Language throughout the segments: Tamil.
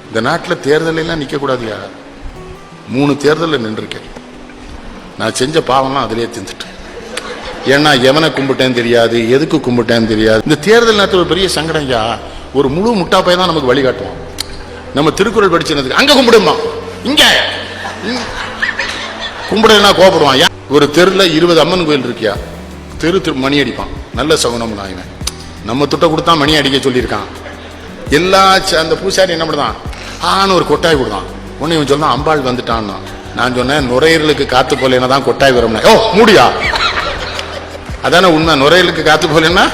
இந்த நாட்டில் தேர்தல் எல்லாம் நிக்க கூடாதியா? 3 தேர்தலில் நின்றுருக்கேன். நான் செஞ்ச பாவம்லாம் அதிலே தின்னுட்டேன். ஏன்னா எவனை கும்பிட்டேன்னு தெரியாது, எதுக்கு கும்பிட்டேன்னு தெரியாது. இந்த தேர்தல் நேரத்தில் ஒரு பெரிய சங்கடம் ஐயா. ஒரு முழு முட்டாப்பை தான் நமக்கு வழிகாட்டுவோம். நம்ம திருக்குறள் படிச்சதுக்கு அங்க கும்பிடுமா, இங்க கும்பிடுனா கோபப்படுவான். ஒரு தெருல 20 அம்மன் கோயில் இருக்கியா, தெரு மணி அடிப்பான். நல்ல சகுனம் நான். நம்ம துட்ட கொடுத்தா மணி அடிக்க சொல்லியிருக்கான். எல்லா அந்த பூசாரி என்ன பண்ணுதான், ஆன்னு ஒரு கொட்டாய் கொடுத்தான். உடனே இவன் சொன்னா அம்பாள் வந்துட்டான்னா. நான் சொன்னேன் நுரையீரலுக்கு காத்து போலேன்னா தான் கொட்டாய் வரும். ஓ மூடியா, அதான உண்மை. நுரையீரலுக்கு காத்து போலேன்னா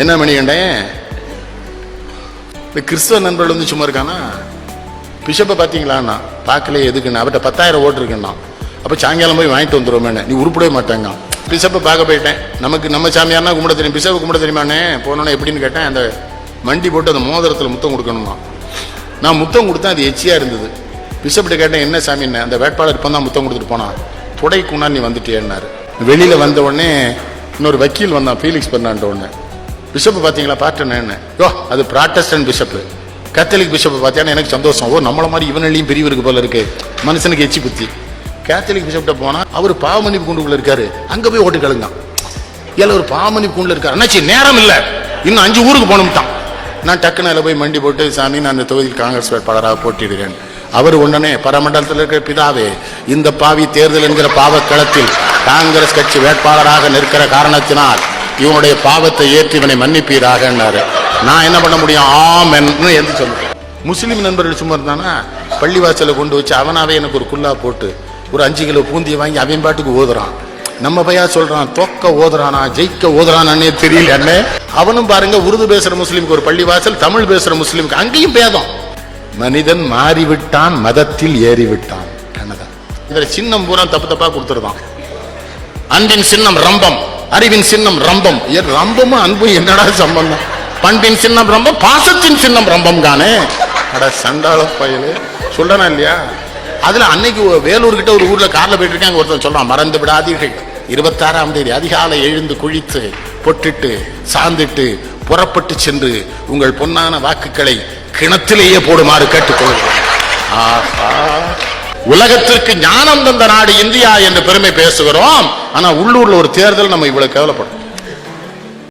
என்ன மணி கண்டேன். இந்த கிறிஸ்தவ நண்பர்கள் வந்து சும்மா இருக்கானா, பிஷப்பை பார்த்தீங்களான்னா பார்க்கல, எதுக்குண்ணா அவட்ட 10,000 ஓட்டு இருக்குன்னா. அப்போ சாயங்காலம் போய் வாங்கிட்டு வந்துடுவோமே, நீ உருப்படவே மாட்டாங்க. பிஷப்பை பார்க்க போயிட்டேன். நமக்கு நம்ம சாமியார்னா கும்பிட தெரியும், பிஷப்பை கும்பிட தெரியுமானே. போனோன்னே எப்படின்னு கேட்டேன். அந்த மண்டி போட்டு அந்த மோதிரத்தில் முத்தம் கொடுக்கணுமா. நான் முத்தம் கொடுத்தேன், அது எச்சியாக இருந்தது. பிஷப்கிட்ட கேட்டேன் என்ன சாமின்னு. அந்த வேட்பாளர் இப்போ தான் முத்தம் கொடுத்துட்டு போனான். புடைக்குன்னா நீ வந்துட்டேன்னாரு. வெளியில் வந்த உடனே இன்னொரு வக்கீல் வந்தான், ஃபீலிக்ஸ் பண்ணான்ட்ட உடனே. பிஷப்பு பார்த்தீங்களா பார்த்தேன்னு. யோ அது ப்ராட்டஸ்டன்ட் பிஷப்பு. கேத்தலிக் பிஷப்பை பார்த்தேன்னா எனக்கு சந்தோஷம். ஓ நம்மள மாதிரி இவனையும் பெரியவர் இருக்கு போல இருக்கு. மனுஷனுக்கு எச்சி புத்தி. கேத்தலிக் பிஷப்கிட்ட போனால் அவர் பாவமன்னிப்பு கூண்டுக்குள்ள இருக்காரு. அங்கே போய் ஓட்டு கழுங்க. ஏல ஒரு பாவமன்னிப்பு கூண்டுல இருக்காரு. அண்ணாச்சி நேரம் இல்லை, இன்னும் 5 ஊருக்கு போகணும்ட்டான். நான் டக்குன்னு அதில் போய் மண்டி போட்டு சாமி நான் அந்த தொகுதியில் காங்கிரஸ் வேட்பாளராக போட்டிடுறேன். அவர் உடனே பரமண்டலத்தில் இருக்கிற பிதாவே, இந்த பாவி தேர்தல் என்கிற பாவக்களத்தில் காங்கிரஸ் கட்சி வேட்பாளராக நிற்கிற காரணத்தினால் இவனுடைய பாவத்தை ஏற்றி இவனை மன்னிப்பீராக. நான் என்ன பண்ண முடியும், ஆமென்னு என்று சொல்லுவேன். முஸ்லீம் நண்பர்கள் சும்மா இருந்தானா பள்ளிவாசலை கொண்டு வச்சு அவனாவே எனக்கு ஒரு குல்லா போட்டு ஒரு 5 கிலோ பூந்தியை வாங்கி அவன் பாட்டுக்கு ஓதுறான். நம்ம பையா சொல்றான் தொக்க ஓதுறானா ஜெயிக்க ஓதுறானே தெரியல. அண்ணே அவனும் பாருங்க, உருது பேசுற முஸ்லீமுக்கு ஒரு பள்ளிவாசல், தமிழ் பேசுற முஸ்லீமுக்கு அங்கேயும் பேதம். மனிதன் மாறிவிட்டான், மதத்தில் ஏறிவிட்டான். இதுல சின்னம் பூரா தப்பு தப்பா கொடுத்துருதான். அன்பின் சின்னம் ரம்பம், அறிவின் சின்னம் ரம்பம். ரம்பமும் அன்பும் என்னடா சம்பந்தம்? பண்பின் சின்னம் ரம்பம், பாசத்தின் சின்னம் ரம்பம் தானே. அட சண்டாள பயிலு சொல்றனா இல்லையா? அதுல அன்னைக்கு வேலூர் கிட்ட ஒரு ஊர்ல கார்ல போயிட்டு இருக்காங்க. ஒருத்தன் சொல்றான், மறந்து விடாதீர்கள் 26ஆம் தேதி அதிகாலை எழுந்து குளித்து பொட்டிட்டு சாந்திட்டு புறப்பட்டு சென்று உங்கள் பொன்னான வாக்குகளை கிணத்திலேயே போடுமாறு கேட்டுக்கொள்கிறேன். உலகத்திற்கு ஞானம் தந்த நாடு இந்தியா என்று பெருமை பேசுகிறோம். ஆனா உள்ளூர்ல ஒரு தேர்தல் நம்ம இவ்வளவு கேவலப்படும்.